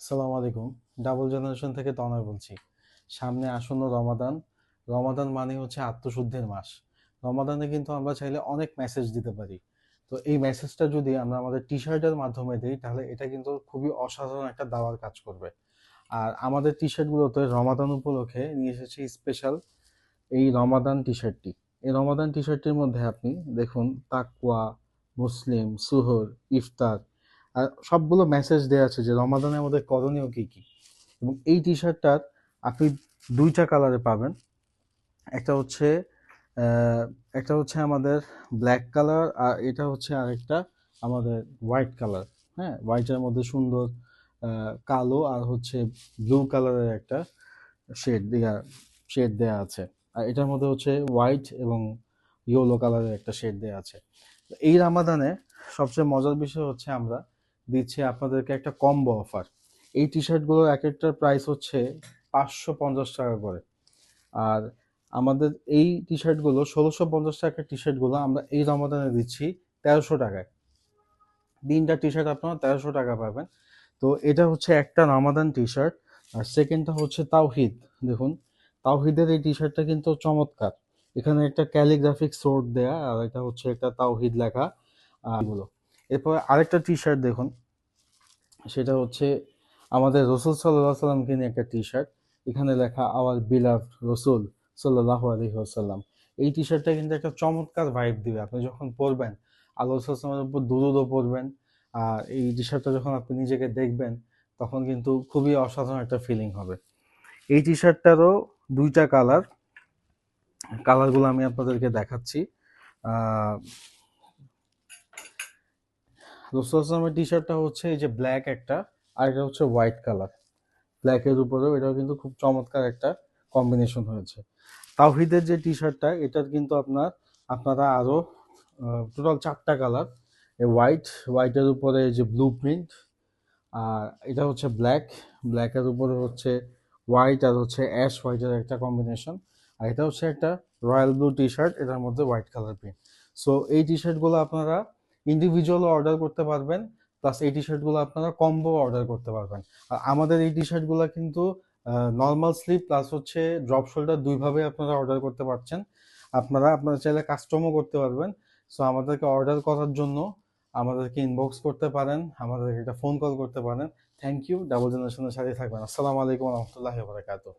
আসসালামু আলাইকুম। Double generation থেকে তনয় বলছি। সামনে আসন্ন রমাদান। রমাদান মানে হচ্ছে আত্মশুদ্ধির মাস। রমাদানে কিন্তু আমরা চাইলে অনেক মেসেজ দিতে পারি। তো এই মেসেজটা যদি আমরা আমাদের টি শার্টের মাধ্যমে দিই তাহলে এটা কিন্তু খুবই অসাধারণ একটা দাওয়ার কাজ করবে। আর আমাদের টি শার্টগুলোতে রমাদান উপলক্ষে নিয়ে এসেছি স্পেশাল এই রমাদান টি শার্টটি। এই রমাদান টি শার্টটির মধ্যে আপনি দেখুন তাকওয়া, মুসলিম, সুহর, ইফতার আর সবগুলো মেসেজ দেওয়া আছে যে রমাদানের মধ্যে করণীয় কি কি। এবং এই টি শার্টটার আপনি দুইটা কালারে পাবেন। একটা হচ্ছে আহ, একটা হচ্ছে আমাদের ব্ল্যাক কালার, আর এটা হচ্ছে আরেকটা আমাদের হোয়াইট কালার। হ্যাঁ, হোয়াইটের মধ্যে সুন্দর কালো আর হচ্ছে ব্লু কালারের একটা শেড দেয়া শেড দেয়া আছে। আর এটার মধ্যে হচ্ছে হোয়াইট এবং ইয়েলো কালারের একটা শেড দেয়া আছে। তো এই রামাদানে সবচেয়ে মজার বিষয় হচ্ছে আমরা দিচ্ছি আপনাদেরকে একটা কম্বো অফার। এই টি শার্টগুলোর এক একটার প্রাইস হচ্ছে 550 টাকা করে। আর আমাদের এই টি শার্টগুলো 1650 টাকার টি শার্টগুলো আমরা এই রমাদানে দিচ্ছি 1300 টাকায়। তিনটা টি শার্ট আপনারা 1300 টাকা পাবেন। তো এটা হচ্ছে একটা রামাদান টি শার্ট। আর সেকেন্ডটা হচ্ছে তাওহিদ। দেখুন, তাওহিদের এই টি শার্টটা কিন্তু চমৎকার। এখানে একটা ক্যালিগ্রাফিক সোর্ড দেয়া, আর এটা হচ্ছে একটা তাওহিদ লেখা গুলো। এরপর আরেকটা টি শার্ট দেখুন, সেটা হচ্ছে আমাদের রসুল সাল্লাহ সাল্লামকে নিয়ে একটা টি শার্ট। এখানে লেখা আওয়ার বিলাভ রসুল সাল্লাহ আলহি আসাল্লাম। এই টি শার্টটা কিন্তু একটা চমৎকার ভাইব দিবে আপনি যখন পরবেন। আল্লাহ সাল্লামের উপর দুরূদও পরবেন। আর এই টি শার্টটা যখন আপনি নিজেকে দেখবেন তখন কিন্তু খুবই অসাধারণ একটা ফিলিং হবে। এই টি শার্টটারও দুইটা কালার। কালারগুলো আমি আপনাদেরকে দেখাচ্ছি। আহ রসুল আসলামের টি শার্টটা হচ্ছে এই যে ব্ল্যাক একটা, আর এটা হচ্ছে হোয়াইট কালার। ব্ল্যাকের উপরেও এটাও কিন্তু খুব চমৎকার একটা কম্বিনেশন হয়েছে। তাওহিদের যে টি শার্টটা এটার কিন্তু আপনারা আরও টোটাল চারটা কালার। হোয়াইটের উপরে এই যে ব্লু প্রিন্ট, আর এটা হচ্ছে ব্ল্যাকের উপরে হচ্ছে হোয়াইট, আর হচ্ছে অ্যাশ হোয়াইটের একটা কম্বিনেশন। আর এটা হচ্ছে একটা রয়্যাল ব্লু টি শার্ট, এটার মধ্যে হোয়াইট কালার প্রিন্ট। সো এই টি শার্টগুলো আপনারা ইন্ডিভিজুয়ালও অর্ডার করতে পারবেন, প্লাস এই টি শার্টগুলো আপনারা কম্বো অর্ডার করতে পারবেন। আর আমাদের এই টি শার্টগুলো কিন্তু নর্মাল স্লিভ প্লাস হচ্ছে ড্রপ শোল্ডার দুইভাবে আপনারা অর্ডার করতে পারছেন। আপনারা চাইলে কাস্টমও করতে পারবেন। সো আমাদেরকে অর্ডার করার জন্য আমাদেরকে ইনবক্স করতে পারেন, আমাদেরকে একটা ফোন কল করতে পারেন। Thank you. ডাবল জেনারেশনের সাথে থাকবেন। আসসালামু আলাইকুম রহমতুল্লাহ বারাকাতুহ।